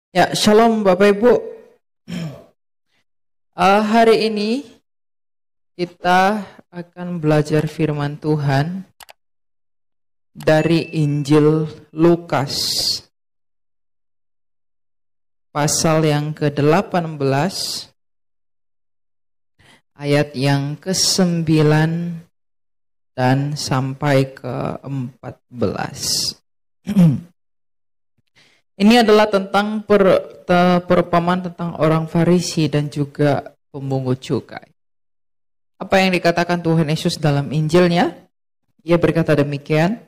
Ya, shalom Bapak Ibu. Hari ini kita akan belajar firman Tuhan dari Injil Lukas, pasal yang ke-18, ayat yang ke-9 dan sampai ke-14. Ini adalah tentang perumpamaan tentang orang Farisi dan juga pemungut cukai. Apa yang dikatakan Tuhan Yesus dalam Injilnya? Ia berkata demikian,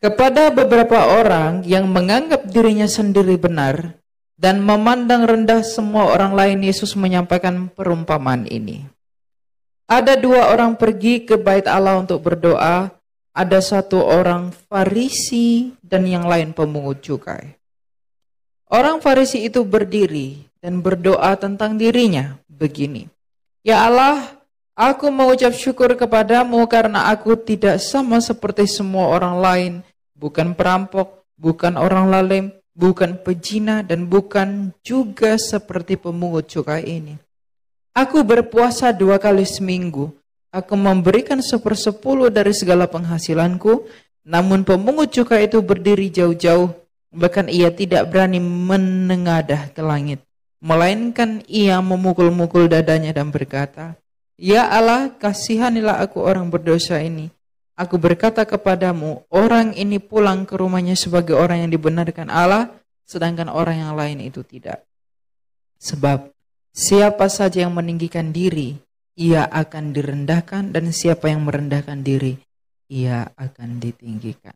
kepada beberapa orang yang menganggap dirinya sendiri benar dan memandang rendah semua orang lain, Yesus menyampaikan perumpamaan ini. Ada dua orang pergi ke bait Allah untuk berdoa, ada satu orang Farisi dan yang lain pemungut cukai. Orang Farisi itu berdiri dan berdoa tentang dirinya begini, ya Allah, aku mengucap syukur kepadamu karena aku tidak sama seperti semua orang lain, bukan perampok, bukan orang zalim, bukan pezina, dan bukan juga seperti pemungut cukai ini. Aku berpuasa 2 kali seminggu, aku memberikan 1/10 dari segala penghasilanku, namun pemungut cukai itu berdiri jauh-jauh, bahkan ia tidak berani menengadah ke langit, melainkan ia memukul-mukul dadanya dan berkata, ya Allah, kasihanilah aku orang berdosa ini. Aku berkata kepadamu, orang ini pulang ke rumahnya sebagai orang yang dibenarkan Allah, sedangkan orang yang lain itu tidak. Sebab siapa saja yang meninggikan diri, ia akan direndahkan, dan siapa yang merendahkan diri, ia akan ditinggikan.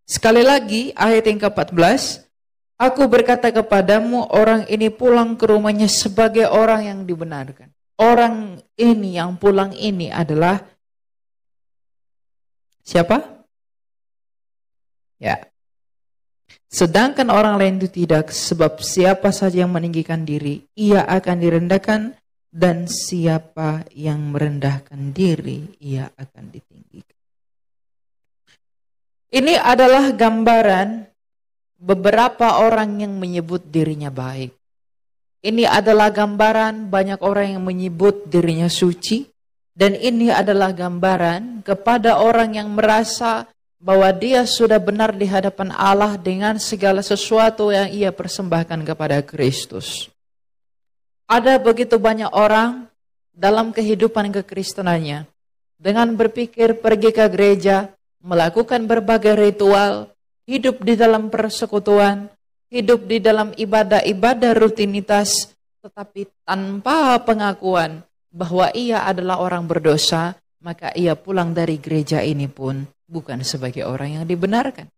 Sekali lagi, ayat yang ke-14, aku berkata kepadamu, orang ini pulang ke rumahnya sebagai orang yang dibenarkan. Orang ini yang pulang ini adalah siapa? Ya. Sedangkan orang lain itu tidak, sebab siapa saja yang meninggikan diri, ia akan direndahkan, dan siapa yang merendahkan diri, ia akan ditinggikan. Ini adalah gambaran beberapa orang yang menyebut dirinya baik. Ini adalah gambaran banyak orang yang menyebut dirinya suci. Dan ini adalah gambaran kepada orang yang merasa bahwa dia sudah benar di hadapan Allah dengan segala sesuatu yang ia persembahkan kepada Kristus. Ada begitu banyak orang dalam kehidupan kekristenannya dengan berpikir pergi ke gereja, melakukan berbagai ritual, hidup di dalam persekutuan, hidup di dalam ibadah-ibadah rutinitas, tetapi tanpa pengakuan bahwa ia adalah orang berdosa, maka ia pulang dari gereja ini pun bukan sebagai orang yang dibenarkan.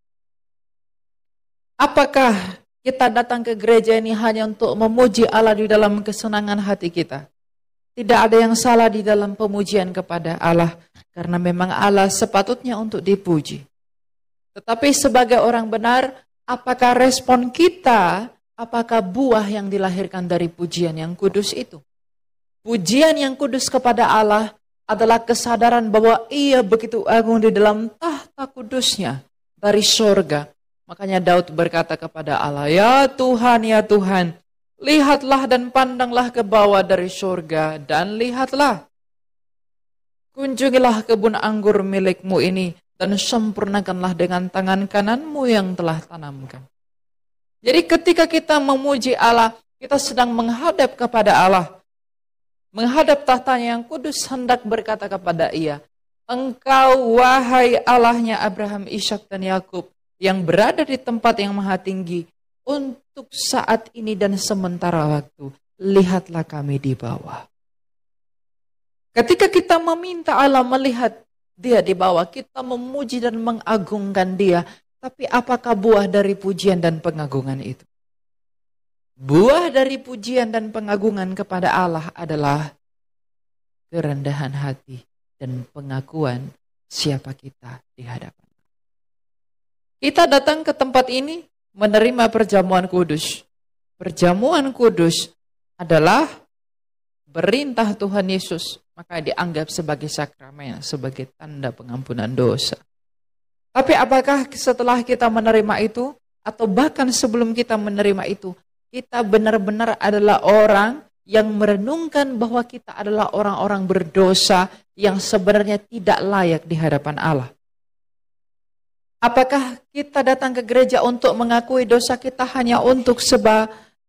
Apakah kita datang ke gereja ini hanya untuk memuji Allah di dalam kesenangan hati kita? Tidak ada yang salah di dalam pemujian kepada Allah, karena memang Allah sepatutnya untuk dipuji. Tetapi sebagai orang benar, apakah respon kita, apakah buah yang dilahirkan dari pujian yang kudus itu? Pujian yang kudus kepada Allah adalah kesadaran bahwa ia begitu agung di dalam tahta kudusnya dari sorga. Makanya Daud berkata kepada Allah, ya Tuhan, lihatlah dan pandanglah ke bawah dari surga, dan lihatlah. Kunjungilah kebun anggur milikmu ini, dan sempurnakanlah dengan tangan kananmu yang telah tanamkan. Jadi ketika kita memuji Allah, kita sedang menghadap kepada Allah. Menghadap tahtanya yang kudus, hendak berkata kepada ia, engkau wahai Allahnya Abraham, Ishak dan Yakub, yang berada di tempat yang maha tinggi, untuk saat ini dan sementara waktu, lihatlah kami di bawah. Ketika kita meminta Allah melihat dia di bawah, kita memuji dan mengagungkan dia. Tapi apakah buah dari pujian dan pengagungan itu? Buah dari pujian dan pengagungan kepada Allah adalah kerendahan hati dan pengakuan siapa kita di hadapan. Kita datang ke tempat ini menerima perjamuan kudus. Perjamuan kudus adalah perintah Tuhan Yesus, maka dianggap sebagai sakramen, sebagai tanda pengampunan dosa. Tapi apakah setelah kita menerima itu, atau bahkan sebelum kita menerima itu, kita benar-benar adalah orang yang merenungkan bahwa kita adalah orang-orang berdosa yang sebenarnya tidak layak di hadapan Allah? Apakah kita datang ke gereja untuk mengakui dosa kita hanya untuk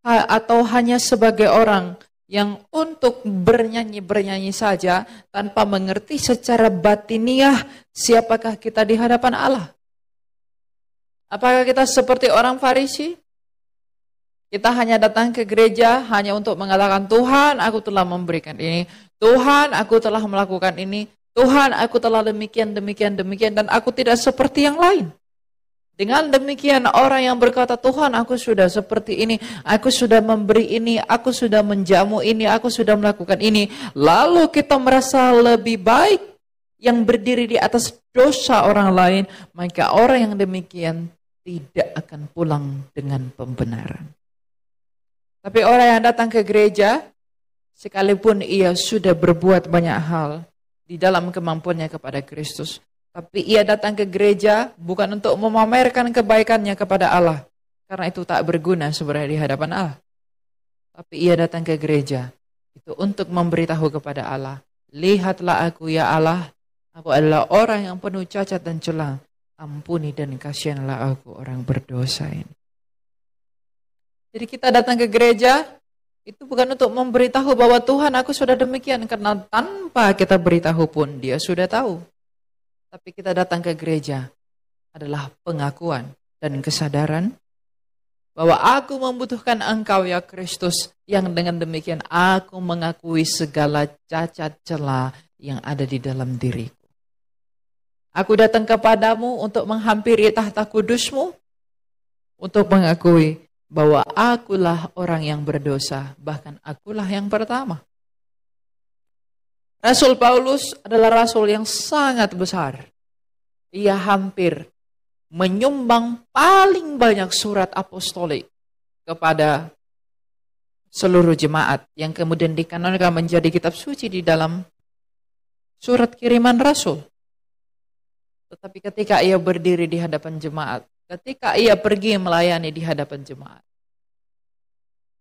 atau hanya sebagai orang yang untuk bernyanyi-bernyanyi saja tanpa mengerti secara batiniah siapakah kita di hadapan Allah? Apakah kita seperti orang Farisi? Kita hanya datang ke gereja hanya untuk mengatakan, Tuhan, aku telah memberikan ini. Tuhan, aku telah melakukan ini. Tuhan, aku telah demikian, dan aku tidak seperti yang lain. Dengan demikian orang yang berkata, Tuhan, aku sudah seperti ini, aku sudah memberi ini, aku sudah menjamu ini, aku sudah melakukan ini. Lalu kita merasa lebih baik yang berdiri di atas dosa orang lain, maka orang yang demikian tidak akan pulang dengan pembenaran. Tapi orang yang datang ke gereja, sekalipun ia sudah berbuat banyak hal di dalam kemampuannya kepada Kristus, tapi ia datang ke gereja bukan untuk memamerkan kebaikannya kepada Allah, karena itu tak berguna sebenarnya di hadapan Allah. Tapi ia datang ke gereja itu untuk memberitahu kepada Allah, lihatlah aku ya Allah, aku adalah orang yang penuh cacat dan celah, ampuni dan kasihanlah aku orang berdosa ini. Jadi kita datang ke gereja itu bukan untuk memberitahu bahwa Tuhan aku sudah demikian, karena tanpa kita beritahu pun dia sudah tahu. Tapi kita datang ke gereja adalah pengakuan dan kesadaran bahwa aku membutuhkan Engkau ya Kristus, yang dengan demikian aku mengakui segala cacat celah yang ada di dalam diriku. Aku datang kepadamu untuk menghampiri tahta kudus-Mu, untuk mengakui bahwa akulah orang yang berdosa, bahkan akulah yang pertama. Rasul Paulus adalah rasul yang sangat besar. Ia hampir menyumbang paling banyak surat apostolik kepada seluruh jemaat yang kemudian dikanonkan menjadi kitab suci di dalam surat kiriman rasul. Tetapi ketika ia berdiri di hadapan jemaat, ketika ia pergi melayani di hadapan jemaat,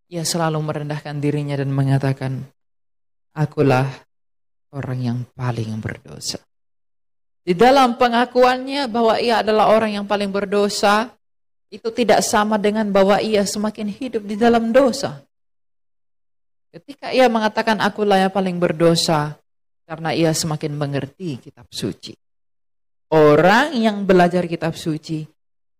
ia selalu merendahkan dirinya dan mengatakan, akulah orang yang paling berdosa. Di dalam pengakuannya bahwa ia adalah orang yang paling berdosa, itu tidak sama dengan bahwa ia semakin hidup di dalam dosa. Ketika ia mengatakan akulah yang paling berdosa, karena ia semakin mengerti kitab suci. Orang yang belajar kitab suci,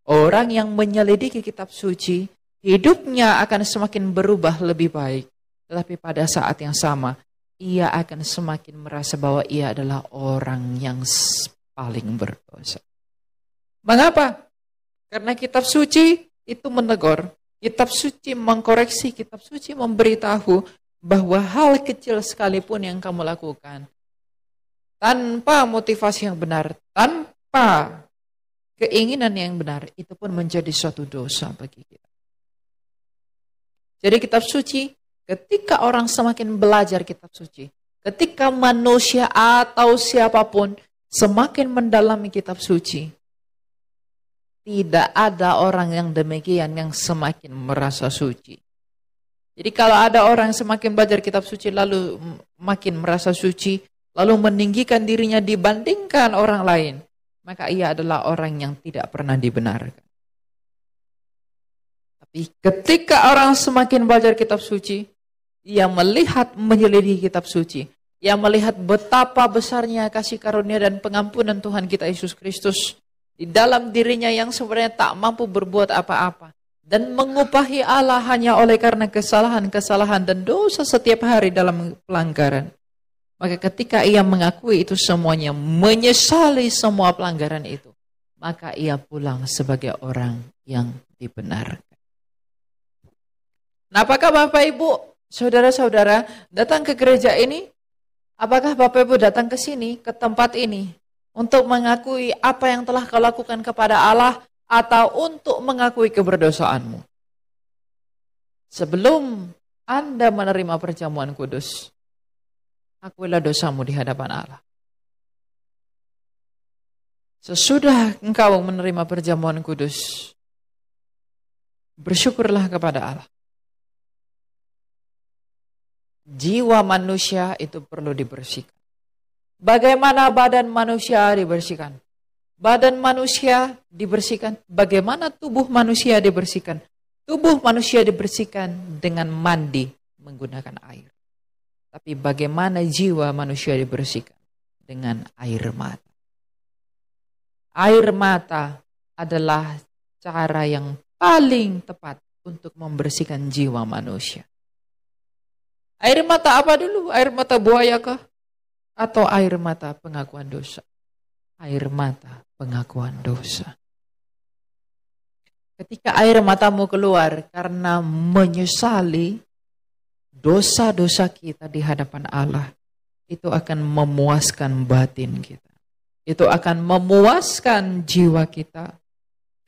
orang yang menyelidiki kitab suci, hidupnya akan semakin berubah lebih baik. Tetapi pada saat yang sama, ia akan semakin merasa bahwa ia adalah orang yang paling berdosa. Mengapa? Karena kitab suci itu menegur, kitab suci mengkoreksi, kitab suci memberitahu bahwa hal kecil sekalipun yang kamu lakukan, tanpa motivasi yang benar, tanpa keinginan yang benar, itu pun menjadi suatu dosa bagi kita. Jadi kitab suci, ketika orang semakin belajar kitab suci, ketika manusia atau siapapun semakin mendalami kitab suci, tidak ada orang yang demikian yang semakin merasa suci. Jadi kalau ada orang yang semakin belajar kitab suci lalu makin merasa suci, lalu meninggikan dirinya dibandingkan orang lain, maka ia adalah orang yang tidak pernah dibenarkan. Tapi ketika orang semakin belajar kitab suci, ia melihat menyelidiki kitab suci. Ia melihat betapa besarnya kasih karunia dan pengampunan Tuhan kita Yesus Kristus di dalam dirinya yang sebenarnya tak mampu berbuat apa-apa. Dan mengupahi Allah hanya oleh karena kesalahan-kesalahan dan dosa setiap hari dalam pelanggaran. Maka ketika ia mengakui itu semuanya, menyesali semua pelanggaran itu, maka ia pulang sebagai orang yang dibenarkan. Nah, apakah Bapak Ibu, saudara-saudara datang ke gereja ini? Apakah Bapak Ibu datang ke sini, ke tempat ini, untuk mengakui apa yang telah kau lakukan kepada Allah, atau untuk mengakui keberdosaanmu? Sebelum Anda menerima perjamuan kudus, akuilah dosamu di hadapan Allah. Sesudah engkau menerima perjamuan kudus, bersyukurlah kepada Allah. jiwa manusia itu perlu dibersihkan. Bagaimana badan manusia dibersihkan? Badan manusia dibersihkan. Bagaimana tubuh manusia dibersihkan? Tubuh manusia dibersihkan dengan mandi menggunakan air. Tapi bagaimana jiwa manusia dibersihkan? Dengan air mata. Air mata adalah cara yang paling tepat untuk membersihkan jiwa manusia. Air mata apa dulu? Air mata buaya kah? Atau air mata pengakuan dosa? Air mata pengakuan dosa. Ketika air matamu keluar karena menyesali dosa-dosa kita di hadapan Allah, itu akan memuaskan batin kita. Itu akan memuaskan jiwa kita.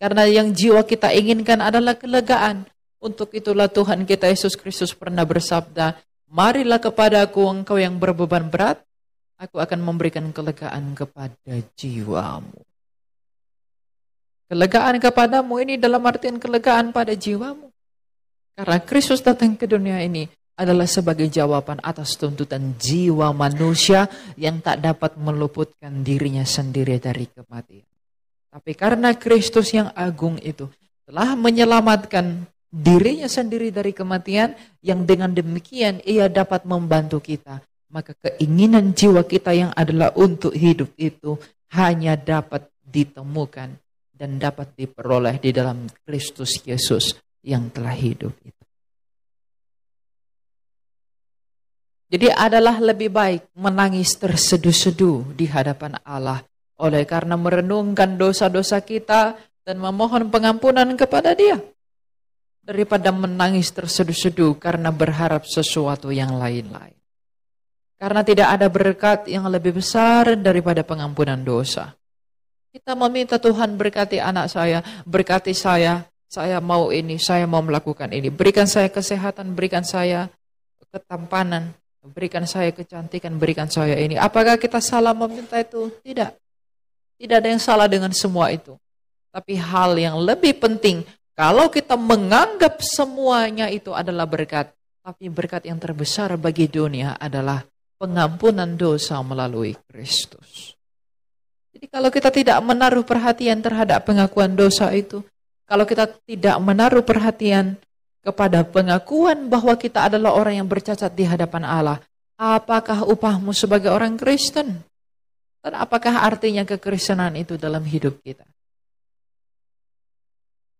Karena yang jiwa kita inginkan adalah kelegaan. Untuk itulah Tuhan kita Yesus Kristus pernah bersabda, "Marilah kepadaku engkau yang berbeban berat, aku akan memberikan kelegaan kepada jiwamu." Kelegaan kepadamu ini dalam artian kelegaan pada jiwamu. Karena Kristus datang ke dunia ini adalah sebagai jawaban atas tuntutan jiwa manusia yang tak dapat meluputkan dirinya sendiri dari kematian. Tapi karena Kristus yang agung itu telah menyelamatkan dirinya sendiri dari kematian, yang dengan demikian ia dapat membantu kita. Maka keinginan jiwa kita yang adalah untuk hidup itu hanya dapat ditemukan dan dapat diperoleh di dalam Kristus Yesus yang telah hidup itu. Jadi adalah lebih baik menangis terseduh-seduh di hadapan Allah oleh karena merenungkan dosa-dosa kita dan memohon pengampunan kepada Dia, daripada menangis terseduh-seduh karena berharap sesuatu yang lain-lain. Karena tidak ada berkat yang lebih besar daripada pengampunan dosa. Kita meminta Tuhan berkati anak saya, berkati saya mau ini, saya mau melakukan ini. Berikan saya kesehatan, berikan saya ketampanan, berikan saya kecantikan, berikan saya ini. Apakah kita salah meminta itu? Tidak. Tidak ada yang salah dengan semua itu. Tapi hal yang lebih penting, kalau kita menganggap semuanya itu adalah berkat, tapi berkat yang terbesar bagi dunia adalah pengampunan dosa melalui Kristus. Jadi kalau kita tidak menaruh perhatian terhadap pengakuan dosa itu, kalau kita tidak menaruh perhatian kepada pengakuan bahwa kita adalah orang yang bercacat di hadapan Allah, apakah upahmu sebagai orang Kristen? Dan apakah artinya kekristenan itu dalam hidup kita?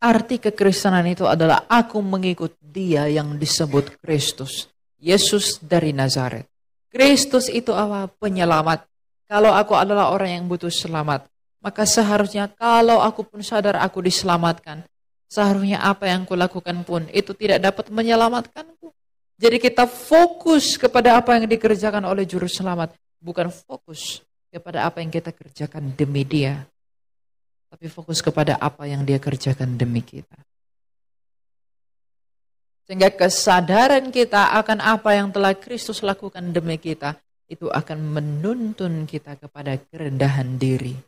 Arti kekristenan itu adalah aku mengikut Dia yang disebut Kristus, Yesus dari Nazaret. Kristus itu apa? Penyelamat. Kalau aku adalah orang yang butuh selamat, maka seharusnya kalau aku pun sadar aku diselamatkan, seharusnya apa yang kulakukan pun itu tidak dapat menyelamatkanku. Jadi kita fokus kepada apa yang dikerjakan oleh Juru Selamat, bukan fokus kepada apa yang kita kerjakan demi Dia, tapi fokus kepada apa yang Dia kerjakan demi kita. Sehingga kesadaran kita akan apa yang telah Kristus lakukan demi kita, itu akan menuntun kita kepada kerendahan diri.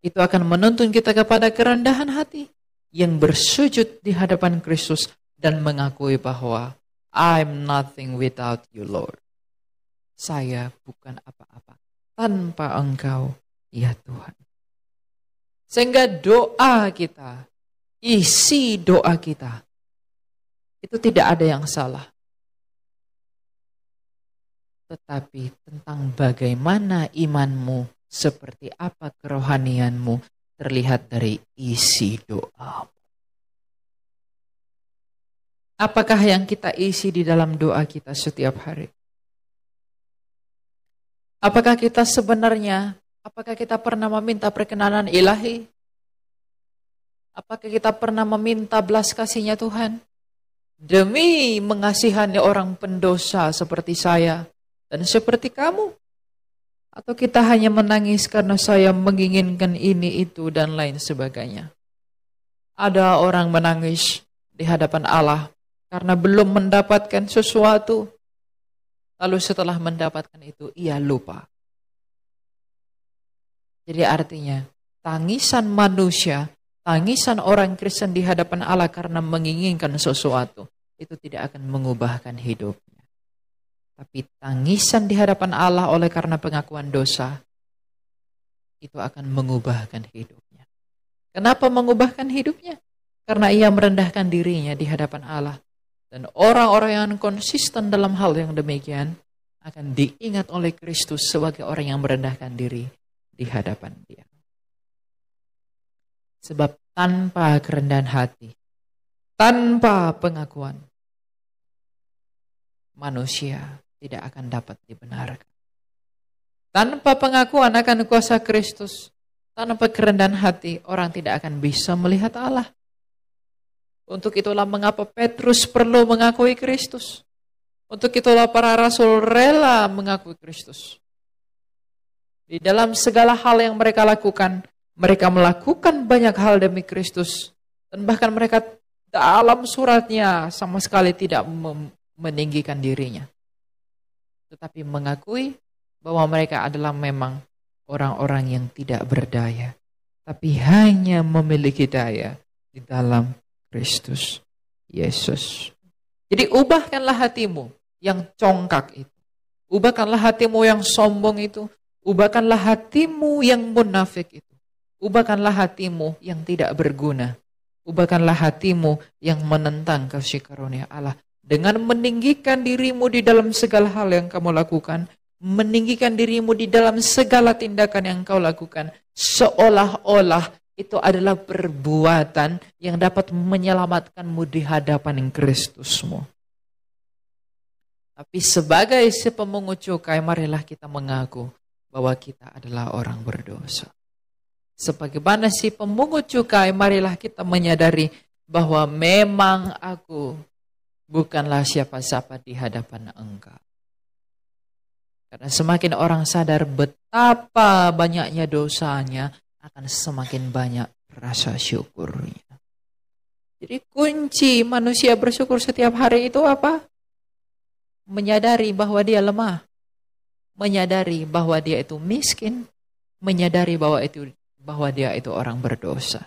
Itu akan menuntun kita kepada kerendahan hati, yang bersujud di hadapan Kristus dan mengakui bahwa I'm nothing without you, Lord. Saya bukan apa-apa tanpa Engkau, ya Tuhan. Sehingga doa kita, isi doa kita, itu tidak ada yang salah. Tetapi tentang bagaimana imanmu, seperti apa kerohanianmu, terlihat dari isi doa. Apakah yang kita isi di dalam doa kita setiap hari? Apakah kita sebenarnya, apakah kita pernah meminta perkenanan ilahi? Apakah kita pernah meminta belas kasihnya Tuhan? Demi mengasihani orang pendosa seperti saya dan seperti kamu. Atau kita hanya menangis karena saya menginginkan ini, itu, dan lain sebagainya. Ada orang menangis di hadapan Allah karena belum mendapatkan sesuatu. Lalu setelah mendapatkan itu, ia lupa. Jadi artinya, tangisan manusia, tangisan orang Kristen di hadapan Allah karena menginginkan sesuatu, itu tidak akan mengubahkan hidupnya. Tapi tangisan di hadapan Allah oleh karena pengakuan dosa, itu akan mengubahkan hidupnya. Kenapa mengubahkan hidupnya? Karena ia merendahkan dirinya di hadapan Allah. Dan orang-orang yang konsisten dalam hal yang demikian akan diingat oleh Kristus sebagai orang yang merendahkan diri di hadapan Dia. Sebab tanpa kerendahan hati, tanpa pengakuan, manusia tidak akan dapat dibenarkan. Tanpa pengakuan akan kuasa Kristus, tanpa kerendahan hati, orang tidak akan bisa melihat Allah. Untuk itulah mengapa Petrus perlu mengakui Kristus. Untuk itulah para rasul rela mengakui Kristus. Di dalam segala hal yang mereka lakukan, mereka melakukan banyak hal demi Kristus. Dan bahkan mereka dalam suratnya sama sekali tidak meninggikan dirinya. Tetapi mengakui bahwa mereka adalah memang orang-orang yang tidak berdaya. Tapi hanya memiliki daya di dalam Kristus Yesus. Jadi ubahkanlah hatimu yang congkak itu. Ubahkanlah hatimu yang sombong itu. Ubahkanlah hatimu yang munafik itu. Ubahkanlah hatimu yang tidak berguna. Ubahkanlah hatimu yang menentang kasih karunia Allah. Dengan meninggikan dirimu di dalam segala hal yang kamu lakukan, meninggikan dirimu di dalam segala tindakan yang kau lakukan, seolah-olah itu adalah perbuatan yang dapat menyelamatkanmu di hadapan Kristusmu. Tapi sebagai si pemungut cukai, marilah kita mengaku bahwa kita adalah orang berdosa. Sebagaimana si pemungut cukai, marilah kita menyadari bahwa memang aku bukanlah siapa-siapa di hadapan Engkau. Karena semakin orang sadar betapa banyaknya dosanya, akan semakin banyak rasa syukurnya. Jadi kunci manusia bersyukur setiap hari itu apa? Menyadari bahwa dia lemah. Menyadari bahwa dia itu miskin. Menyadari bahwa dia itu orang berdosa.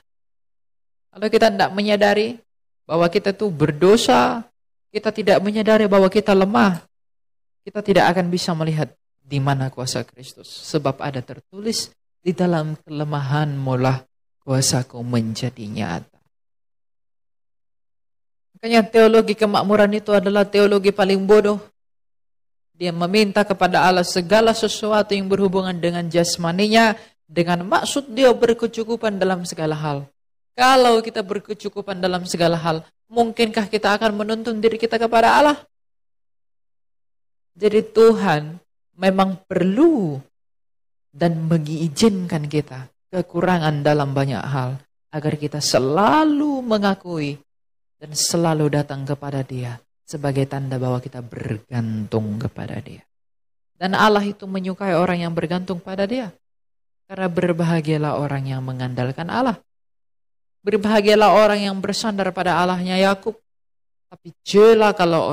Kalau kita tidak menyadari bahwa kita itu berdosa, kita tidak menyadari bahwa kita lemah, kita tidak akan bisa melihat di mana kuasa Kristus. Sebab ada tertulis, di dalam kelemahanmu lah kuasaku menjadi nyata. Makanya teologi kemakmuran itu adalah teologi paling bodoh. Dia meminta kepada Allah segala sesuatu yang berhubungan dengan jasmaninya, dengan maksud dia berkecukupan dalam segala hal. Kalau kita berkecukupan dalam segala hal, mungkinkah kita akan menuntun diri kita kepada Allah? Jadi Tuhan memang perlu dan mengizinkan kita kekurangan dalam banyak hal, agar kita selalu mengakui dan selalu datang kepada Dia sebagai tanda bahwa kita bergantung kepada Dia. Dan Allah itu menyukai orang yang bergantung pada Dia. Karena berbahagialah orang yang mengandalkan Allah. Berbahagialah orang yang bersandar pada Allahnya Yakub. Tapi celakalah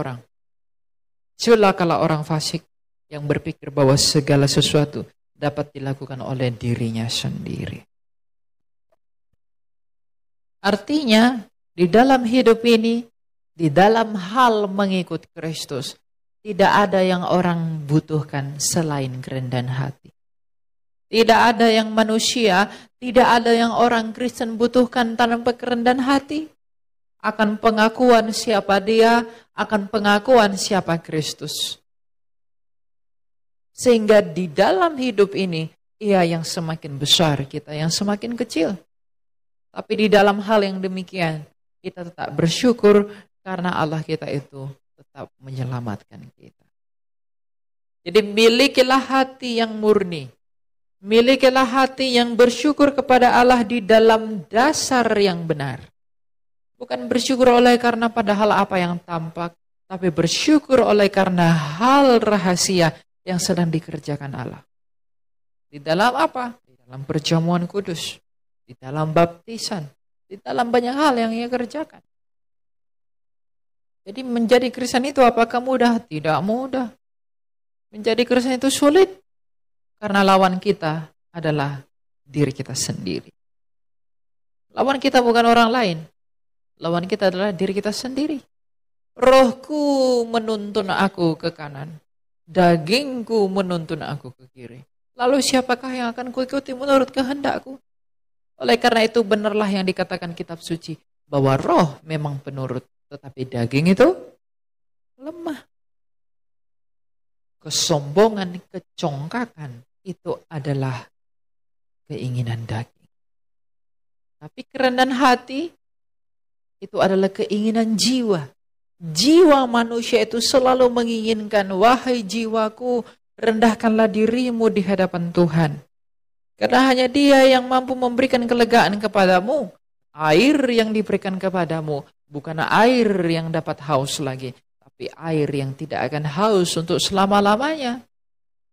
orang fasik yang berpikir bahwa segala sesuatu dapat dilakukan oleh dirinya sendiri. Artinya, di dalam hidup ini, di dalam hal mengikut Kristus, tidak ada yang orang butuhkan selain kerendahan hati. Tidak ada yang manusia, tidak ada yang orang Kristen butuhkan tanpa kerendahan hati. Akan pengakuan siapa Dia, akan pengakuan siapa Kristus. Sehingga di dalam hidup ini, ia yang semakin besar, kita yang semakin kecil. Tapi di dalam hal yang demikian, kita tetap bersyukur karena Allah kita itu tetap menyelamatkan kita. Jadi milikilah hati yang murni. Milikilah hati yang bersyukur kepada Allah di dalam dasar yang benar. Bukan bersyukur oleh karena padahal apa yang tampak, tapi bersyukur oleh karena hal rahasia yang sedang dikerjakan Allah. Di dalam apa? Di dalam perjamuan kudus, di dalam baptisan, di dalam banyak hal yang Ia kerjakan. Jadi menjadi Kristen itu apakah mudah? Tidak mudah. Menjadi Kristen itu sulit. Karena lawan kita adalah diri kita sendiri. Lawan kita bukan orang lain. Lawan kita adalah diri kita sendiri. Rohku menuntun aku ke kanan. Dagingku menuntun aku ke kiri. Lalu siapakah yang akan kuikuti menurut kehendakku? Oleh karena itu benarlah yang dikatakan kitab suci, bahwa roh memang penurut, tetapi daging itu lemah. Kesombongan, kecongkakan itu adalah keinginan daging. Tapi kerendahan hati itu adalah keinginan jiwa. Jiwa manusia itu selalu menginginkan, wahai jiwaku, rendahkanlah dirimu di hadapan Tuhan. Karena hanya Dia yang mampu memberikan kelegaan kepadamu. Air yang diberikan kepadamu bukan air yang dapat haus lagi, tapi air yang tidak akan haus untuk selama-lamanya.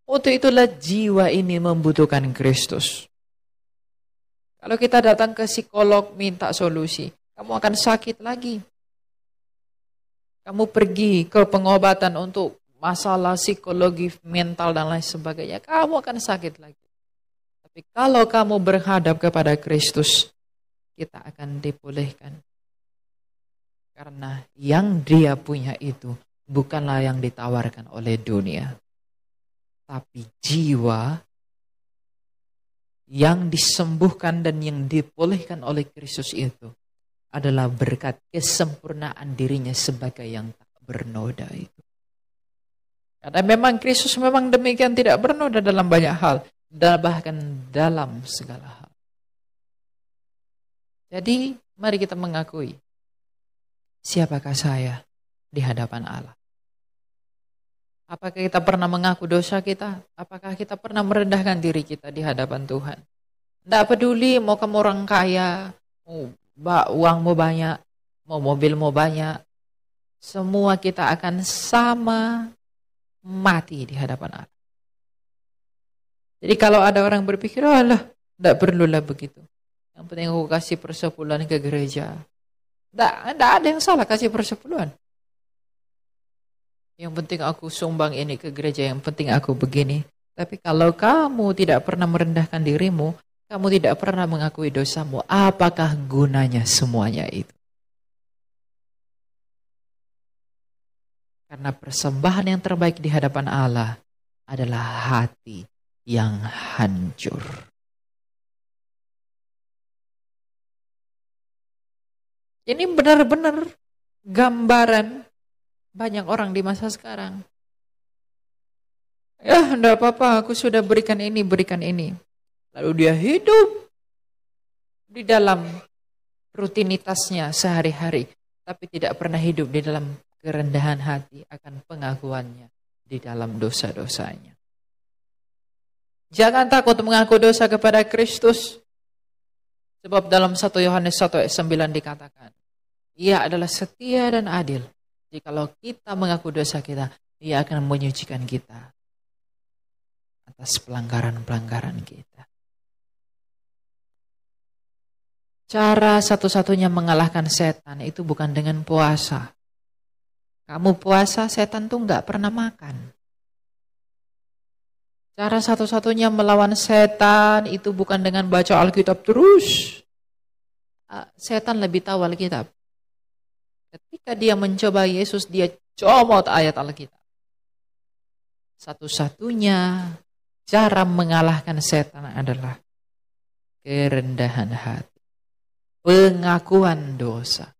Untuk itulah jiwa ini membutuhkan Kristus. Kalau kita datang ke psikolog minta solusi, kamu akan sakit lagi. Kamu pergi ke pengobatan untuk masalah psikologi, mental, dan lain sebagainya, kamu akan sakit lagi. Tapi kalau kamu berhadap kepada Kristus, kita akan dipulihkan. Karena yang Dia punya itu bukanlah yang ditawarkan oleh dunia. Tapi jiwa yang disembuhkan dan yang dipulihkan oleh Kristus itu adalah berkat kesempurnaan dirinya sebagai yang tak bernoda itu. Karena memang Kristus memang demikian tidak bernoda dalam banyak hal, dan bahkan dalam segala hal. Jadi mari kita mengakui, siapakah saya di hadapan Allah? Apakah kita pernah mengaku dosa kita? Apakah kita pernah merendahkan diri kita di hadapan Tuhan? Tidak peduli mau kamu orang kaya, mau uangmu banyak, mau mobilmu banyak, semua kita akan sama mati di hadapan Allah. Jadi kalau ada orang berpikir, alah, tidak perlulah begitu. Yang penting aku kasih persepuluhan ke gereja. Tidak ada yang salah kasih persepuluhan. Yang penting aku sumbang ini ke gereja, yang penting aku begini. Tapi kalau kamu tidak pernah merendahkan dirimu, kamu tidak pernah mengakui dosamu, apakah gunanya semuanya itu? Karena persembahan yang terbaik di hadapan Allah adalah hati yang hancur. Ini benar-benar gambaran banyak orang di masa sekarang. Ya, enggak apa-apa, aku sudah berikan ini, berikan ini. Lalu dia hidup di dalam rutinitasnya sehari-hari, tapi tidak pernah hidup di dalam kerendahan hati akan pengakuannya di dalam dosa-dosanya. Jangan takut mengaku dosa kepada Kristus. Sebab dalam 1 Yohanes 1 ayat 9 dikatakan, Ia adalah setia dan adil. Jadi kalau kita mengaku dosa kita, Ia akan menyucikan kita atas pelanggaran-pelanggaran kita. Cara satu-satunya mengalahkan setan itu bukan dengan puasa. Kamu puasa, setan tuh nggak pernah makan. Cara satu-satunya melawan setan itu bukan dengan baca Alkitab terus. Setan lebih tahu Alkitab. Ketika dia mencoba Yesus, dia comot ayat Alkitab. Satu-satunya cara mengalahkan setan adalah kerendahan hati. Pengakuan dosa.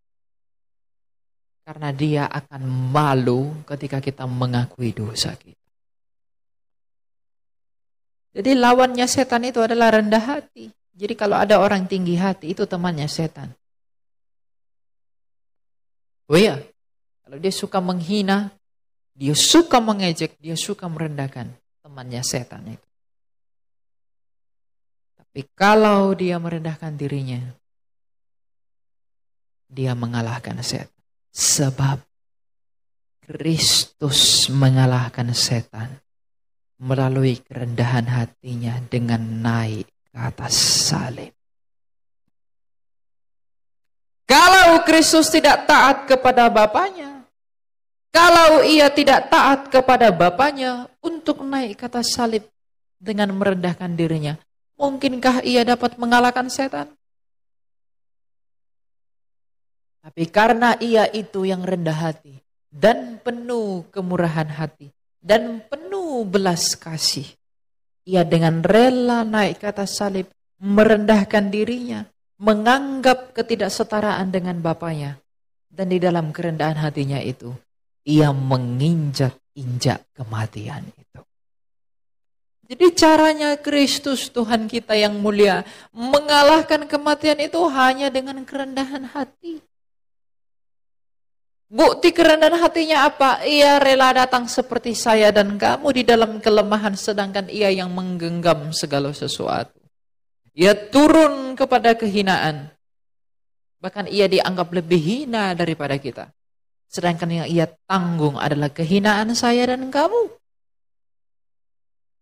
Karena dia akan malu ketika kita mengakui dosa kita. Jadi lawannya setan itu adalah rendah hati. Jadi kalau ada orang tinggi hati, itu temannya setan. Oh iya, kalau dia suka menghina, dia suka mengejek, dia suka merendahkan, temannya setan itu. Tapi kalau dia merendahkan dirinya, dia mengalahkan setan. Sebab Kristus mengalahkan setan melalui kerendahan hatinya dengan naik ke atas salib. Kalau Kristus tidak taat kepada Bapaknya, kalau ia tidak taat kepada Bapaknya untuk naik ke atas salib dengan merendahkan dirinya, mungkinkah ia dapat mengalahkan setan? Tapi karena ia itu yang rendah hati dan penuh kemurahan hati, dan penuh belas kasih. Ia dengan rela naik ke atas salib, merendahkan dirinya, menganggap ketidaksetaraan dengan Bapaknya. Dan di dalam kerendahan hatinya itu, ia menginjak-injak kematian itu. Jadi caranya Kristus Tuhan kita yang mulia mengalahkan kematian itu hanya dengan kerendahan hati. Bukti kerendahan hatinya apa? Ia rela datang seperti saya dan kamu di dalam kelemahan, sedangkan ia yang menggenggam segala sesuatu. Ia turun kepada kehinaan. Bahkan ia dianggap lebih hina daripada kita. Sedangkan yang ia tanggung adalah kehinaan saya dan kamu.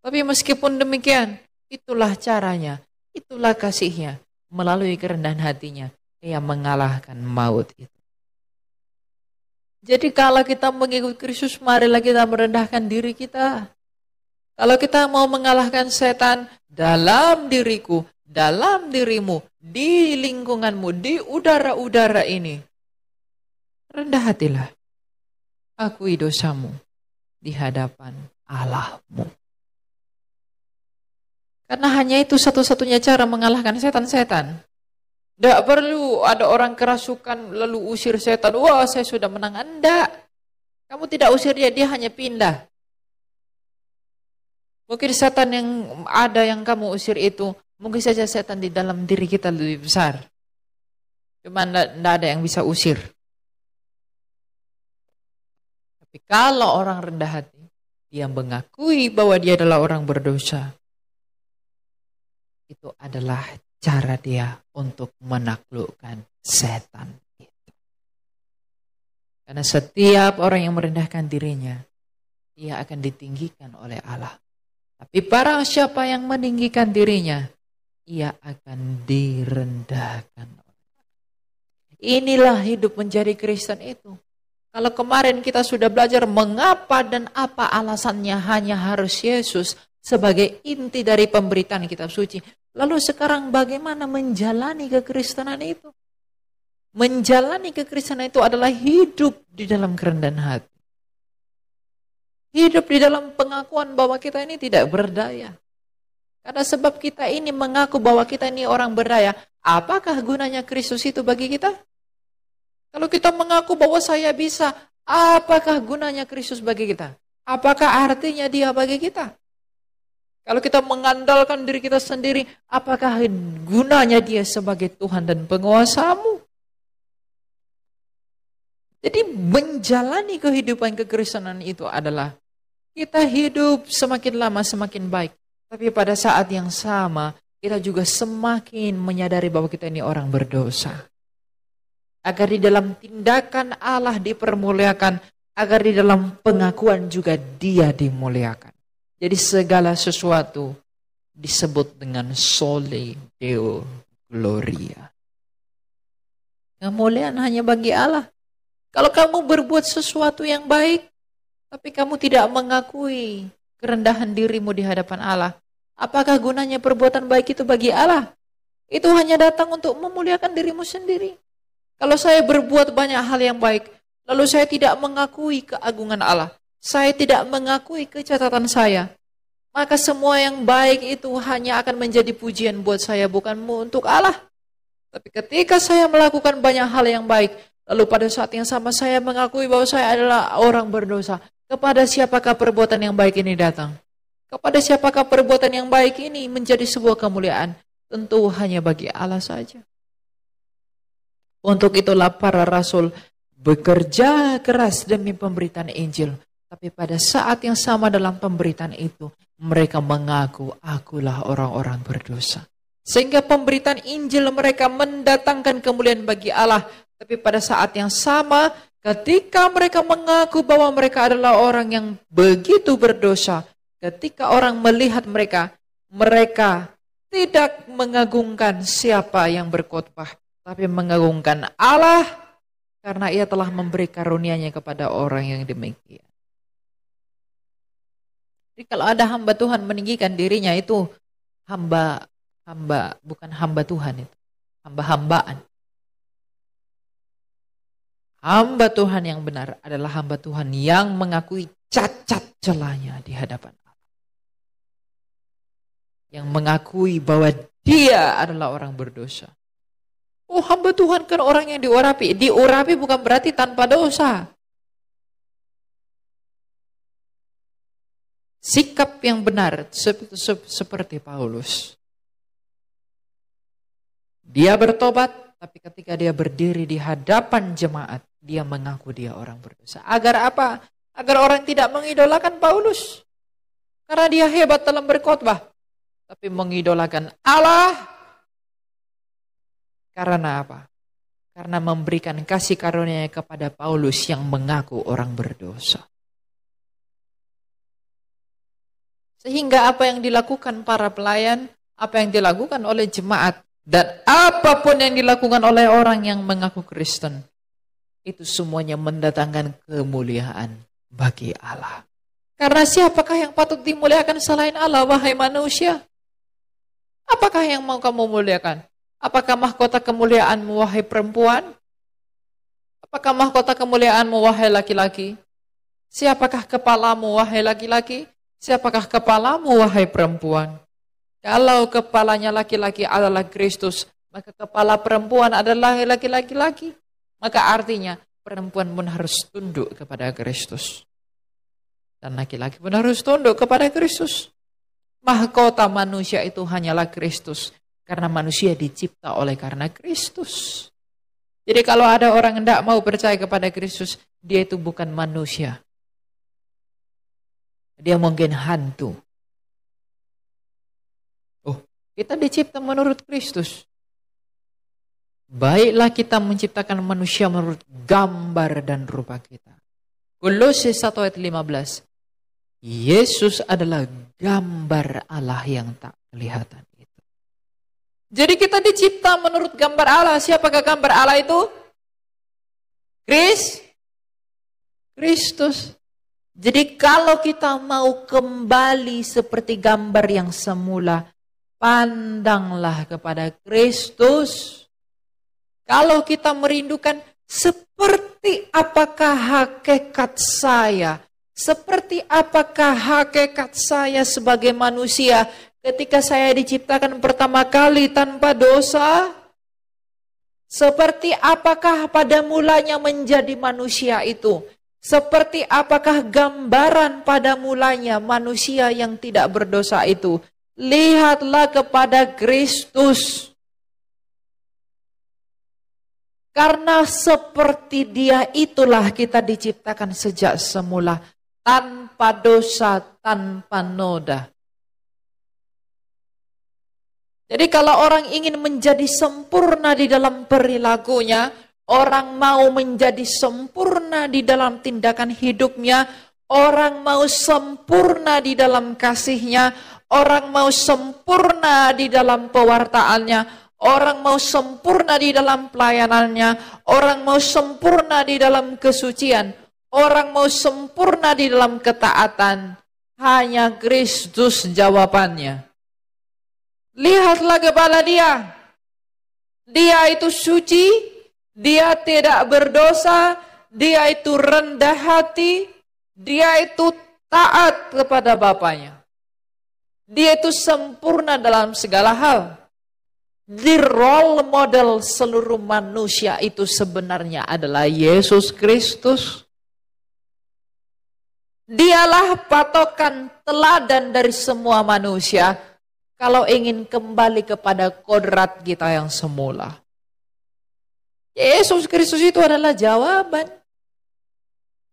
Tapi meskipun demikian, itulah caranya, itulah kasihnya. Melalui kerendahan hatinya, ia mengalahkan maut itu. Jadi kalau kita mengikut Kristus, marilah kita merendahkan diri kita. Kalau kita mau mengalahkan setan dalam diriku, dalam dirimu, di lingkunganmu, di udara-udara ini, rendah hatilah. Akui dosamu di hadapan Allahmu. Karena hanya itu satu-satunya cara mengalahkan setan-setan. Tidak perlu ada orang kerasukan lalu usir setan. Wah, saya sudah menang. Tidak. Kamu tidak usir dia, dia hanya pindah. Mungkin setan yang ada yang kamu usir itu, mungkin saja setan di dalam diri kita lebih besar. Cuma tidak ada yang bisa usir. Tapi kalau orang rendah hati, dia mengakui bahwa dia adalah orang berdosa. Itu adalah cara dia untuk menaklukkan setan itu. Karena setiap orang yang merendahkan dirinya, ia akan ditinggikan oleh Allah. Tapi barang siapa yang meninggikan dirinya, ia akan direndahkan. Inilah hidup menjadi Kristen itu. Kalau kemarin kita sudah belajar mengapa dan apa alasannya hanya harus Yesus sebagai inti dari pemberitaan kitab suci. Lalu sekarang bagaimana menjalani kekristenan itu? Menjalani kekristenan itu adalah hidup di dalam kerendahan hati. Hidup di dalam pengakuan bahwa kita ini tidak berdaya. Karena sebab kita ini mengaku bahwa kita ini orang berdaya, apakah gunanya Kristus itu bagi kita? Kalau kita mengaku bahwa saya bisa, apakah gunanya Kristus bagi kita? Apakah artinya dia bagi kita? Kalau kita mengandalkan diri kita sendiri, apakah gunanya dia sebagai Tuhan dan penguasamu? Jadi menjalani kehidupan kekristenan itu adalah kita hidup semakin lama semakin baik. Tapi pada saat yang sama, kita juga semakin menyadari bahwa kita ini orang berdosa. Agar di dalam tindakan Allah dipermuliakan, agar di dalam pengakuan juga dia dimuliakan. Jadi segala sesuatu disebut dengan soli deo gloria. Kemuliaan hanya bagi Allah. Kalau kamu berbuat sesuatu yang baik, tapi kamu tidak mengakui kerendahan dirimu di hadapan Allah, apakah gunanya perbuatan baik itu bagi Allah? Itu hanya datang untuk memuliakan dirimu sendiri. Kalau saya berbuat banyak hal yang baik, lalu saya tidak mengakui keagungan Allah, saya tidak mengakui kecatatan saya, maka semua yang baik itu hanya akan menjadi pujian buat saya, bukan untuk Allah. Tapi ketika saya melakukan banyak hal yang baik, lalu pada saat yang sama saya mengakui bahwa saya adalah orang berdosa, kepada siapakah perbuatan yang baik ini datang? Kepada siapakah perbuatan yang baik ini menjadi sebuah kemuliaan? Tentu hanya bagi Allah saja. Untuk itulah para rasul bekerja keras demi pemberitaan Injil. Tapi pada saat yang sama dalam pemberitaan itu, mereka mengaku, akulah orang-orang berdosa. Sehingga pemberitaan Injil mereka mendatangkan kemuliaan bagi Allah. Tapi pada saat yang sama, ketika mereka mengaku bahwa mereka adalah orang yang begitu berdosa, ketika orang melihat mereka, mereka tidak mengagungkan siapa yang berkhotbah, tapi mengagungkan Allah karena ia telah memberi karunia-Nya kepada orang yang demikian. Jadi kalau ada hamba Tuhan meninggikan dirinya itu hamba bukan hamba Tuhan itu, hamba-hambaan. Hamba Tuhan yang benar adalah hamba Tuhan yang mengakui cacat celahnya di hadapan Allah. Yang mengakui bahwa dia adalah orang berdosa. Oh, hamba Tuhan kan orang yang diurapi. Diurapi bukan berarti tanpa dosa. Sikap yang benar seperti Paulus. Dia bertobat, tapi ketika dia berdiri di hadapan jemaat, dia mengaku dia orang berdosa. Agar apa? Agar orang tidak mengidolakan Paulus. Karena dia hebat dalam berkhotbah. Tapi mengidolakan Allah. Karena apa? Karena memberikan kasih karunia kepada Paulus yang mengaku orang berdosa. Sehingga apa yang dilakukan para pelayan, apa yang dilakukan oleh jemaat, dan apapun yang dilakukan oleh orang yang mengaku Kristen, itu semuanya mendatangkan kemuliaan bagi Allah. Karena siapakah yang patut dimuliakan selain Allah, wahai manusia? Apakah yang mau kamu muliakan? Apakah mahkota kemuliaanmu, wahai perempuan? Apakah mahkota kemuliaanmu, wahai laki-laki? Siapakah kepalamu, wahai laki-laki? Siapakah kepalamu, wahai perempuan? Kalau kepalanya laki-laki adalah Kristus, maka kepala perempuan adalah laki-laki. Maka artinya perempuan pun harus tunduk kepada Kristus. Dan laki-laki pun harus tunduk kepada Kristus. Mahkota manusia itu hanyalah Kristus. Karena manusia dicipta oleh karena Kristus. Jadi kalau ada orang yang tidak mau percaya kepada Kristus, dia itu bukan manusia. Dia mungkin hantu. Oh, kita dicipta menurut Kristus. Baiklah kita menciptakan manusia menurut gambar dan rupa kita. Kolose 1 ayat 15. Yesus adalah gambar Allah yang tak kelihatan itu. Jadi kita dicipta menurut gambar Allah. Siapakah gambar Allah itu? Kristus. Jadi kalau kita mau kembali seperti gambar yang semula, pandanglah kepada Kristus. Kalau kita merindukan seperti apakah hakikat saya, seperti apakah hakikat saya sebagai manusia ketika saya diciptakan pertama kali tanpa dosa, seperti apakah pada mulanya menjadi manusia itu, seperti apakah gambaran pada mulanya manusia yang tidak berdosa itu. Lihatlah kepada Kristus. Karena seperti dia itulah kita diciptakan sejak semula. Tanpa dosa, tanpa noda. Jadi kalau orang ingin menjadi sempurna di dalam perilakunya, orang mau menjadi sempurna di dalam tindakan hidupnya, orang mau sempurna di dalam kasihnya, orang mau sempurna di dalam pewartaannya, orang mau sempurna di dalam pelayanannya, orang mau sempurna di dalam kesucian, orang mau sempurna di dalam ketaatan. Hanya Kristus jawabannya. Lihatlah kepada dia. Dia itu suci, dia tidak berdosa, dia itu rendah hati, dia itu taat kepada Bapaknya. Dia itu sempurna dalam segala hal. The role model seluruh manusia itu sebenarnya adalah Yesus Kristus. Dialah patokan teladan dari semua manusia kalau ingin kembali kepada kodrat kita yang semula. Yesus Kristus itu adalah jawaban.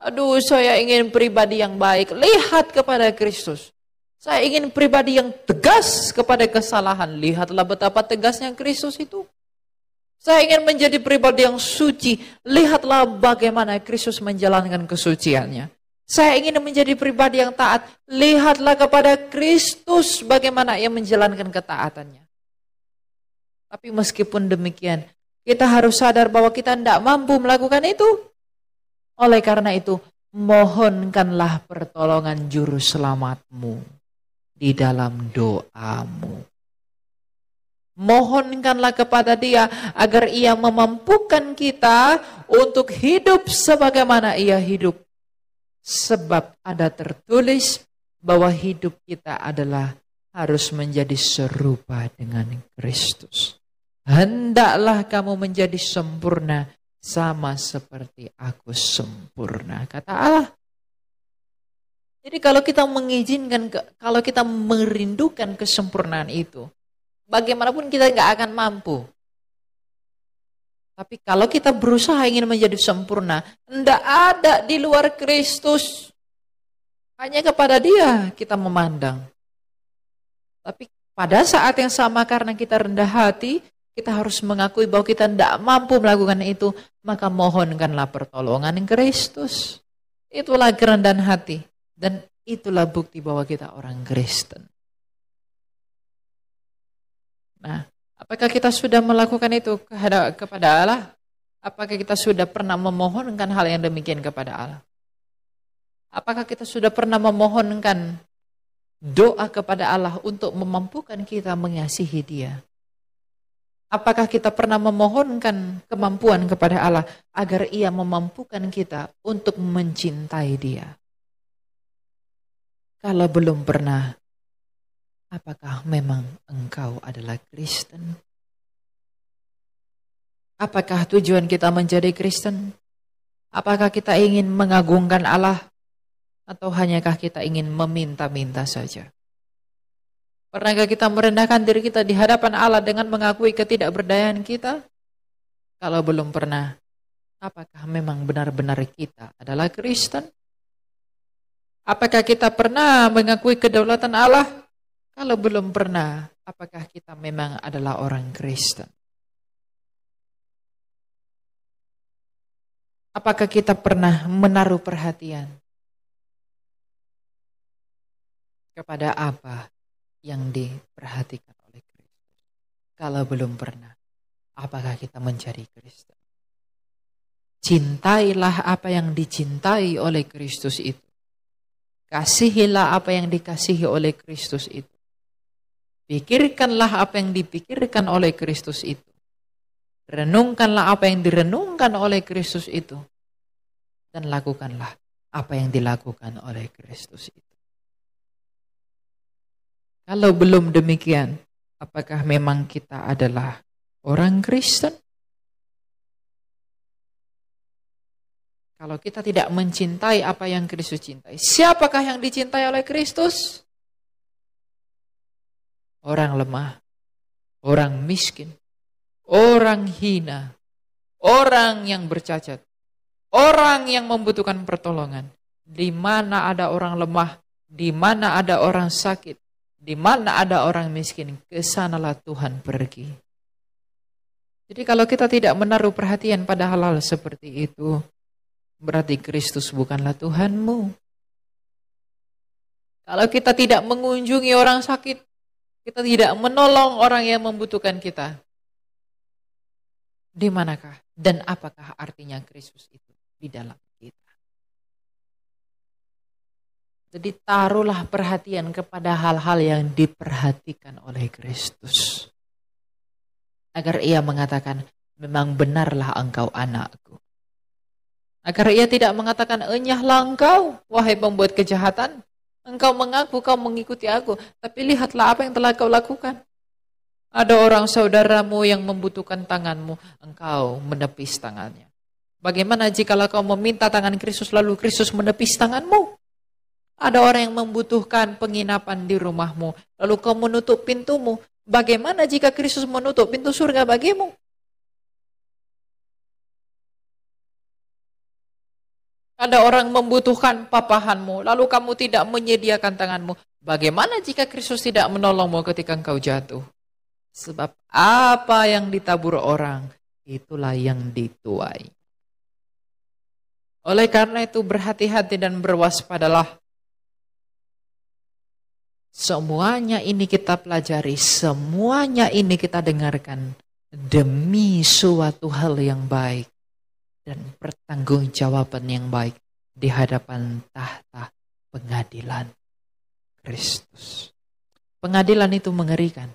Aduh, saya ingin pribadi yang baik. Lihat kepada Kristus. Saya ingin pribadi yang tegas kepada kesalahan. Lihatlah betapa tegasnya Kristus itu. Saya ingin menjadi pribadi yang suci. Lihatlah bagaimana Kristus menjalankan kesuciannya. Saya ingin menjadi pribadi yang taat. Lihatlah kepada Kristus bagaimana ia menjalankan ketaatannya. Tapi meskipun demikian, kita harus sadar bahwa kita tidak mampu melakukan itu. Oleh karena itu, mohonkanlah pertolongan juru selamatmu di dalam doamu. Mohonkanlah kepada Dia agar Ia memampukan kita untuk hidup sebagaimana Ia hidup. Sebab ada tertulis bahwa hidup kita adalah harus menjadi serupa dengan Kristus. Hendaklah kamu menjadi sempurna sama seperti aku sempurna, kata Allah. Jadi kalau kita mengizinkan, kalau kita merindukan kesempurnaan itu, bagaimanapun kita nggak akan mampu. Tapi kalau kita berusaha ingin menjadi sempurna, tidak ada di luar Kristus. Hanya kepada Dia kita memandang. Tapi pada saat yang sama karena kita rendah hati, kita harus mengakui bahwa kita tidak mampu melakukan itu, maka mohonkanlah pertolongan Kristus. Itulah kerendahan hati. Dan itulah bukti bahwa kita orang Kristen. Nah, apakah kita sudah melakukan itu kepada Allah? Apakah kita sudah pernah memohonkan hal yang demikian kepada Allah? Apakah kita sudah pernah memohonkan doa kepada Allah untuk memampukan kita mengasihi Dia? Apakah kita pernah memohonkan kemampuan kepada Allah agar Ia memampukan kita untuk mencintai Dia? Kalau belum pernah, apakah memang engkau adalah Kristen? Apakah tujuan kita menjadi Kristen? Apakah kita ingin mengagungkan Allah? Atau hanyakah kita ingin meminta-minta saja? Pernahkah kita merendahkan diri kita di hadapan Allah dengan mengakui ketidakberdayaan kita? Kalau belum pernah, apakah memang benar-benar kita adalah Kristen? Apakah kita pernah mengakui kedaulatan Allah? Kalau belum pernah, apakah kita memang adalah orang Kristen? Apakah kita pernah menaruh perhatian kepada apa yang diperhatikan oleh Kristus? Kalau belum pernah, apakah kita menjadi Kristen? Cintailah apa yang dicintai oleh Kristus itu. Kasihilah apa yang dikasihi oleh Kristus itu. Pikirkanlah apa yang dipikirkan oleh Kristus itu. Renungkanlah apa yang direnungkan oleh Kristus itu. Dan lakukanlah apa yang dilakukan oleh Kristus itu. Kalau belum demikian, apakah memang kita adalah orang Kristen? Kalau kita tidak mencintai apa yang Kristus cintai, siapakah yang dicintai oleh Kristus? Orang lemah, orang miskin, orang hina, orang yang bercacat, orang yang membutuhkan pertolongan. Di mana ada orang lemah, di mana ada orang sakit, di mana ada orang miskin, ke sanalah Tuhan pergi. Jadi kalau kita tidak menaruh perhatian pada hal-hal seperti itu, berarti Kristus bukanlah Tuhanmu. Kalau kita tidak mengunjungi orang sakit, kita tidak menolong orang yang membutuhkan kita, di manakah dan apakah artinya Kristus itu di dalam kita? Jadi taruhlah perhatian kepada hal-hal yang diperhatikan oleh Kristus. Agar Ia mengatakan, memang benarlah engkau anakku. Agar Ia tidak mengatakan, enyahlah engkau, wahai pembuat kejahatan. Engkau mengaku kau mengikuti aku, tapi lihatlah apa yang telah kau lakukan. Ada orang saudaramu yang membutuhkan tanganmu, engkau menepis tangannya. Bagaimana jikalau kau meminta tangan Kristus lalu Kristus menepis tanganmu? Ada orang yang membutuhkan penginapan di rumahmu, lalu kau menutup pintumu. Bagaimana jika Kristus menutup pintu surga bagimu? Ada orang membutuhkan papahanmu, lalu kamu tidak menyediakan tanganmu. Bagaimana jika Kristus tidak menolongmu ketika engkau jatuh? Sebab apa yang ditabur orang, itulah yang dituai. Oleh karena itu berhati-hati dan berwaspadalah. Semuanya ini kita pelajari, semuanya ini kita dengarkan demi suatu hal yang baik. Dan pertanggungjawaban yang baik di hadapan tahta pengadilan Kristus. Pengadilan itu mengerikan.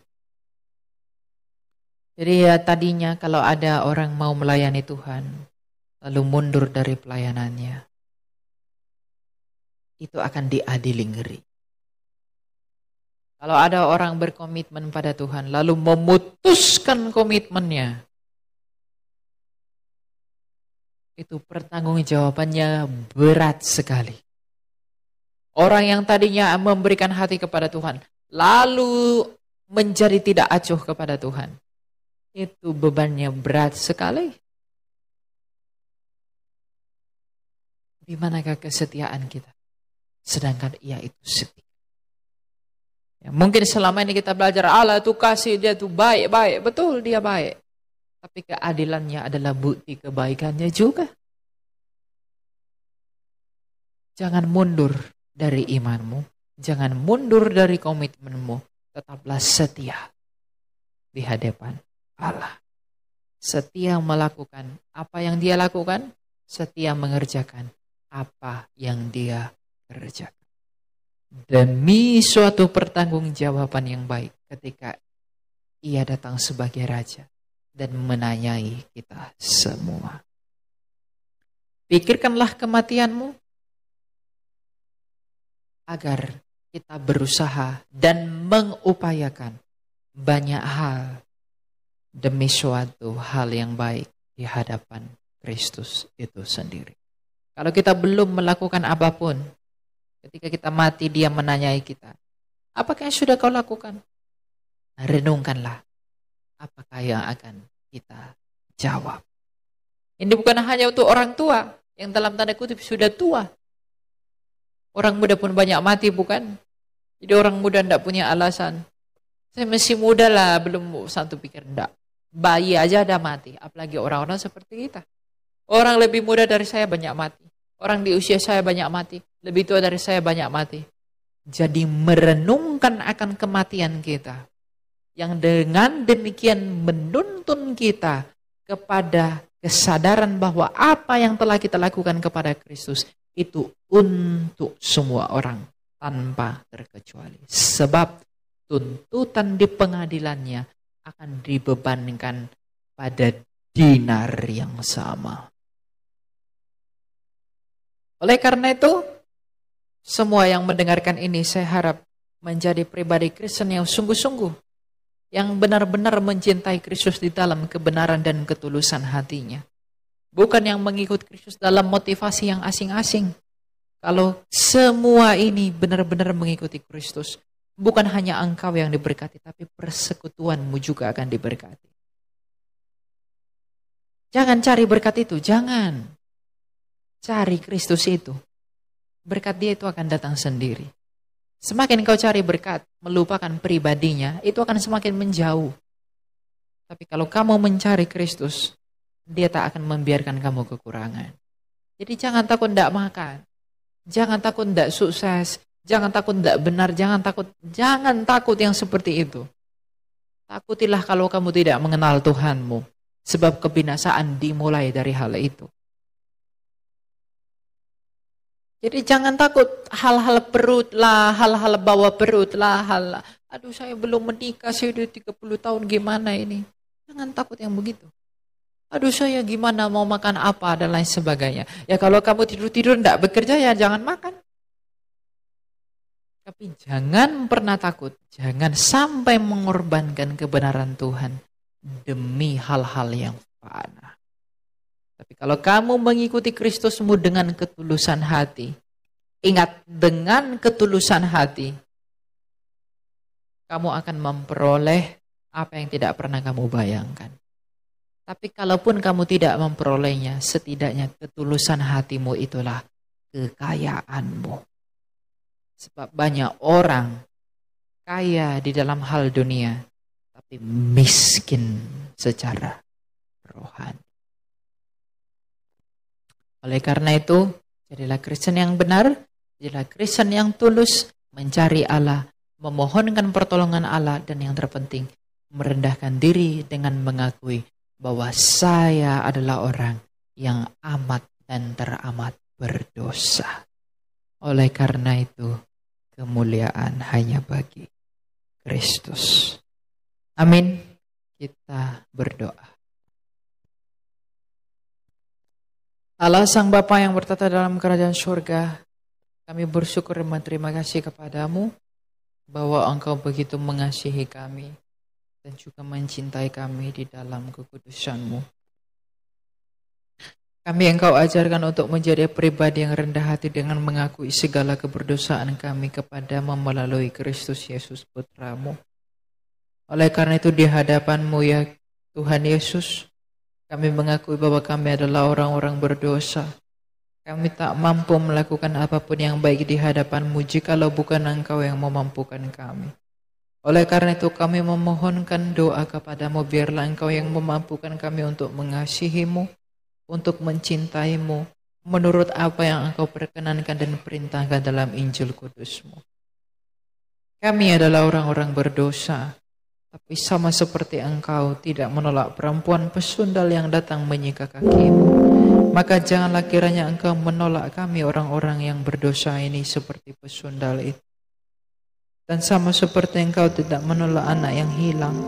Jadi ya tadinya kalau ada orang mau melayani Tuhan, lalu mundur dari pelayanannya, itu akan diadili ngeri. Kalau ada orang berkomitmen pada Tuhan, lalu memutuskan komitmennya, itu pertanggungjawabannya berat sekali. Orang yang tadinya memberikan hati kepada Tuhan, lalu menjadi tidak acuh kepada Tuhan, itu bebannya berat sekali. Di manakah kesetiaan kita? Sedangkan ia itu setia. Ya, mungkin selama ini kita belajar Allah itu kasih, dia itu baik-baik. Betul, dia baik. Tapi keadilannya adalah bukti kebaikannya juga. Jangan mundur dari imanmu. Jangan mundur dari komitmenmu. Tetaplah setia di hadapan Allah. Setia melakukan apa yang dia lakukan. Setia mengerjakan apa yang dia kerjakan. Demi suatu pertanggungjawaban yang baik ketika ia datang sebagai raja dan menanyai kita semua. Pikirkanlah kematianmu agar kita berusaha dan mengupayakan banyak hal demi suatu hal yang baik di hadapan Kristus itu sendiri. Kalau kita belum melakukan apapun, ketika kita mati, dia menanyai kita, apakah yang sudah kau lakukan? Renungkanlah, apakah yang akan kita jawab. Ini bukan hanya untuk orang tua, yang dalam tanda kutip sudah tua. Orang muda pun banyak mati, bukan? Jadi orang muda tidak punya alasan. Saya masih muda lah, belum satu pikir, enggak. Bayi aja ada mati, apalagi orang-orang seperti kita. Orang lebih muda dari saya banyak mati. Orang di usia saya banyak mati. Lebih tua dari saya banyak mati. Jadi merenungkan akan kematian kita, yang dengan demikian menuntun kita kepada kesadaran bahwa apa yang telah kita lakukan kepada Kristus itu untuk semua orang tanpa terkecuali. Sebab tuntutan di pengadilannya akan dibebankan pada dinar yang sama. Oleh karena itu, semua yang mendengarkan ini saya harap menjadi pribadi Kristen yang sungguh-sungguh, yang benar-benar mencintai Kristus di dalam kebenaran dan ketulusan hatinya. Bukan yang mengikut Kristus dalam motivasi yang asing-asing. Kalau semua ini benar-benar mengikuti Kristus, bukan hanya engkau yang diberkati, tapi persekutuanmu juga akan diberkati. Jangan cari berkat itu, jangan. Cari Kristus itu. Berkat dia itu akan datang sendiri. Semakin kau cari berkat, melupakan pribadinya, itu akan semakin menjauh. Tapi kalau kamu mencari Kristus, dia tak akan membiarkan kamu kekurangan. Jadi jangan takut tidak makan. Jangan takut tidak sukses. Jangan takut tidak benar. Jangan takut yang seperti itu. Takutilah kalau kamu tidak mengenal Tuhanmu. Sebab kebinasaan dimulai dari hal itu. Jadi jangan takut hal-hal perut lah, hal-hal bawa perut lah, aduh saya belum menikah, saya udah 30 tahun gimana ini. Jangan takut yang begitu. Aduh saya gimana mau makan apa dan lain sebagainya. Ya kalau kamu tidur-tidur tidak bekerja ya jangan makan. Tapi jangan pernah takut, jangan sampai mengorbankan kebenaran Tuhan demi hal-hal yang fana. Tapi kalau kamu mengikuti Kristusmu dengan ketulusan hati, ingat dengan ketulusan hati, kamu akan memperoleh apa yang tidak pernah kamu bayangkan. Tapi kalaupun kamu tidak memperolehnya, setidaknya ketulusan hatimu itulah kekayaanmu. Sebab banyak orang kaya di dalam hal dunia, tapi miskin secara rohani. Oleh karena itu, jadilah Kristen yang benar, jadilah Kristen yang tulus, mencari Allah, memohonkan pertolongan Allah, dan yang terpenting, merendahkan diri dengan mengakui bahwa saya adalah orang yang amat dan teramat berdosa. Oleh karena itu, kemuliaan hanya bagi Kristus. Amin. Kita berdoa. Allah Sang Bapa yang bertata dalam kerajaan surga, kami bersyukur dan berterima kasih kepadamu bahwa Engkau begitu mengasihi kami dan juga mencintai kami di dalam kekudusan-Mu. Kami Engkau ajarkan untuk menjadi pribadi yang rendah hati dengan mengakui segala keberdosaan kami kepadamu melalui Kristus Yesus Putra-Mu. Oleh karena itu di hadapan-Mu ya Tuhan Yesus, kami mengakui bahwa kami adalah orang-orang berdosa. Kami tak mampu melakukan apapun yang baik di hadapan-Mu jikalau bukan Engkau yang memampukan kami. Oleh karena itu kami memohonkan doa kepadamu, biarlah Engkau yang memampukan kami untuk mengasihi-Mu, untuk mencintai-Mu, menurut apa yang Engkau perkenankan dan perintahkan dalam Injil Kudus-Mu. Kami adalah orang-orang berdosa, tapi sama seperti Engkau tidak menolak perempuan pesundal yang datang menyika kaki-Mu, maka janganlah kiranya Engkau menolak kami orang-orang yang berdosa ini seperti pesundal itu. Dan sama seperti Engkau tidak menolak anak yang hilang,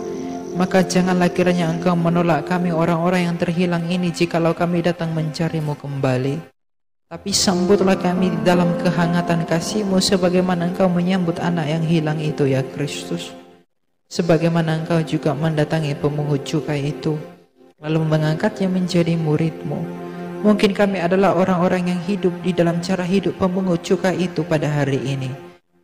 maka janganlah kiranya Engkau menolak kami orang-orang yang terhilang ini jikalau kami datang mencari-Mu kembali. Tapi sambutlah kami di dalam kehangatan kasih-Mu sebagaimana Engkau menyambut anak yang hilang itu ya Kristus. Sebagaimana Engkau juga mendatangi pemungut cukai itu, lalu mengangkatnya menjadi murid-Mu. Mungkin kami adalah orang-orang yang hidup di dalam cara hidup pemungut cukai itu pada hari ini.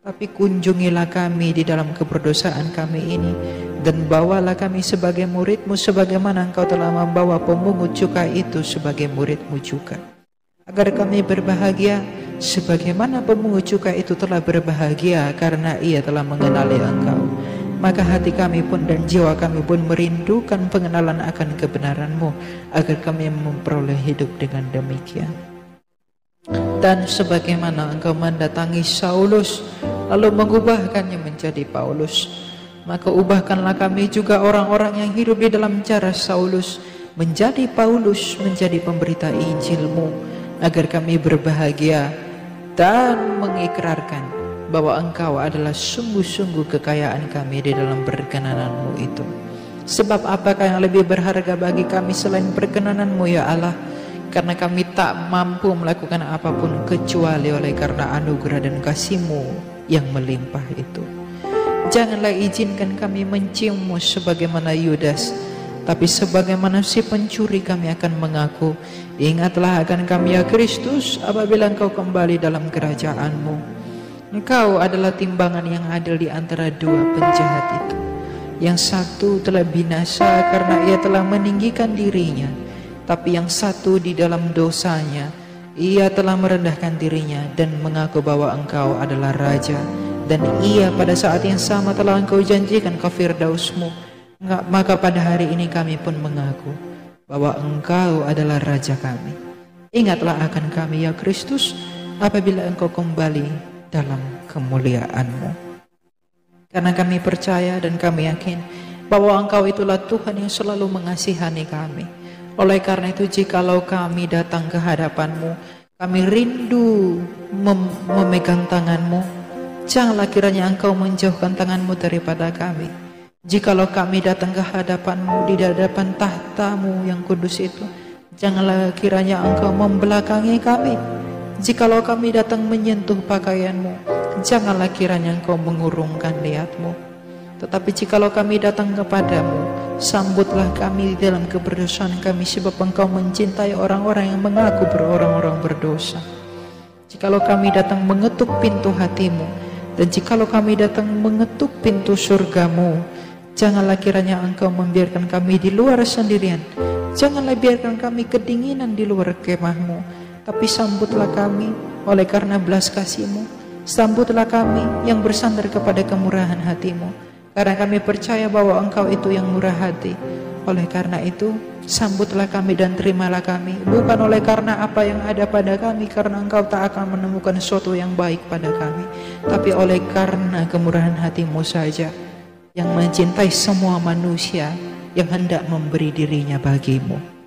Tapi kunjungilah kami di dalam keberdosaan kami ini, dan bawalah kami sebagai murid-Mu sebagaimana Engkau telah membawa pemungut cukai itu sebagai murid-Mu juga. Agar kami berbahagia sebagaimana pemungut cukai itu telah berbahagia karena ia telah mengenali Engkau. Maka hati kami pun dan jiwa kami pun merindukan pengenalan akan kebenaran-Mu, agar kami memperoleh hidup dengan demikian. Dan sebagaimana Engkau mendatangi Saulus, lalu mengubahkannya menjadi Paulus, maka ubahkanlah kami juga orang-orang yang hidup di dalam cara Saulus, menjadi Paulus, menjadi pemberita Injil-Mu, agar kami berbahagia dan mengikrarkan bahwa Engkau adalah sungguh-sungguh kekayaan kami di dalam perkenanan-Mu itu. Sebab apakah yang lebih berharga bagi kami selain perkenanan-Mu ya Allah? Karena kami tak mampu melakukan apapun kecuali oleh karena anugerah dan kasih-Mu yang melimpah itu. Janganlah izinkan kami mencium-Mu sebagaimana Yudas, tapi sebagaimana si pencuri kami akan mengaku, ingatlah akan kami ya Kristus apabila Engkau kembali dalam kerajaan-Mu. Engkau adalah timbangan yang adil di antara dua penjahat itu. Yang satu telah binasa karena ia telah meninggikan dirinya, tapi yang satu di dalam dosanya ia telah merendahkan dirinya dan mengaku bahwa Engkau adalah Raja. Dan ia pada saat yang sama telah Engkau janjikan ke Firdaus-Mu. Maka pada hari ini kami pun mengaku bahwa Engkau adalah Raja kami. Ingatlah akan kami ya Kristus apabila Engkau kembali dalam kemuliaan-Mu. Karena kami percaya dan kami yakin bahwa Engkau itulah Tuhan yang selalu mengasihani kami. Oleh karena itu jikalau kami datang ke hadapan-Mu, kami rindu memegang tangan-Mu. Janganlah kiranya Engkau menjauhkan tangan-Mu daripada kami. Jikalau kami datang ke hadapan-Mu, di hadapan tahta-Mu yang kudus itu, janganlah kiranya Engkau membelakangi kami. Jikalau kami datang menyentuh pakaian-Mu, janganlah kiranya Engkau mengurungkan niat-Mu. Tetapi jikalau kami datang kepadamu, sambutlah kami di dalam keberdosaan kami, sebab Engkau mencintai orang-orang yang mengaku orang-orang berdosa. Jikalau kami datang mengetuk pintu hati-Mu, dan jikalau kami datang mengetuk pintu surga-Mu, janganlah kiranya Engkau membiarkan kami di luar sendirian. Janganlah biarkan kami kedinginan di luar kemah-Mu, tapi sambutlah kami oleh karena belas kasih-Mu. Sambutlah kami yang bersandar kepada kemurahan hati-Mu, karena kami percaya bahwa Engkau itu yang murah hati. Oleh karena itu sambutlah kami dan terimalah kami, bukan oleh karena apa yang ada pada kami, karena Engkau tak akan menemukan sesuatu yang baik pada kami, tapi oleh karena kemurahan hati-Mu saja yang mencintai semua manusia, yang hendak memberi dirinya bagi-Mu.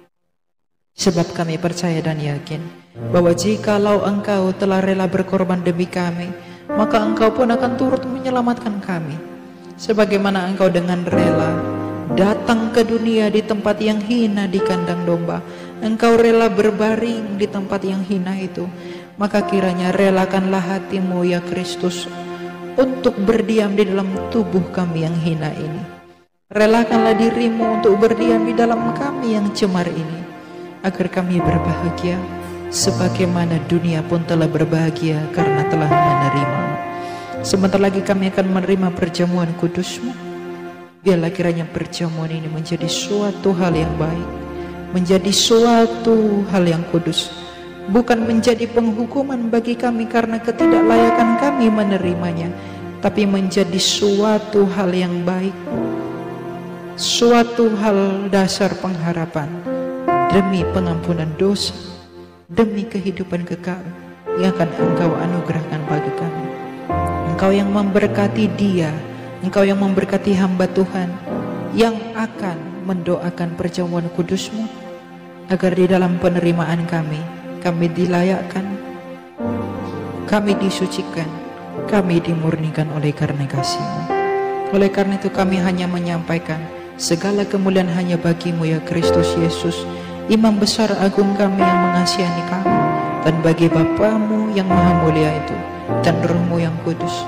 Sebab kami percaya dan yakin bahwa jikalau Engkau telah rela berkorban demi kami, maka Engkau pun akan turut menyelamatkan kami. Sebagaimana Engkau dengan rela datang ke dunia di tempat yang hina di kandang domba. Engkau rela berbaring di tempat yang hina itu. Maka kiranya relakanlah hatimu ya Kristus untuk berdiam di dalam tubuh kami yang hina ini. Relakanlah dirimu untuk berdiam di dalam kami yang cemar ini, agar kami berbahagia sebagaimana dunia pun telah berbahagia karena telah menerima. Sebentar lagi kami akan menerima perjamuan kudus-Mu. Biarlah kiranya perjamuan ini menjadi suatu hal yang baik, menjadi suatu hal yang kudus, bukan menjadi penghukuman bagi kami karena ketidaklayakan kami menerimanya, tapi menjadi suatu hal yang baik, suatu hal dasar pengharapan demi pengampunan dosa, demi kehidupan kekal yang akan Engkau anugerahkan bagi kami. Engkau yang memberkati dia, Engkau yang memberkati hamba Tuhan yang akan mendoakan perjamuan kudus-Mu, agar di dalam penerimaan kami dilayakkan, kami disucikan, kami dimurnikan oleh karena kasih-Mu. Oleh karena itu kami hanya menyampaikan segala kemuliaan hanya bagi-Mu ya Kristus Yesus, Imam besar agung kami yang mengasihani kami, dan bagi Bapa-Mu yang maha mulia itu dan Roh-Mu yang kudus,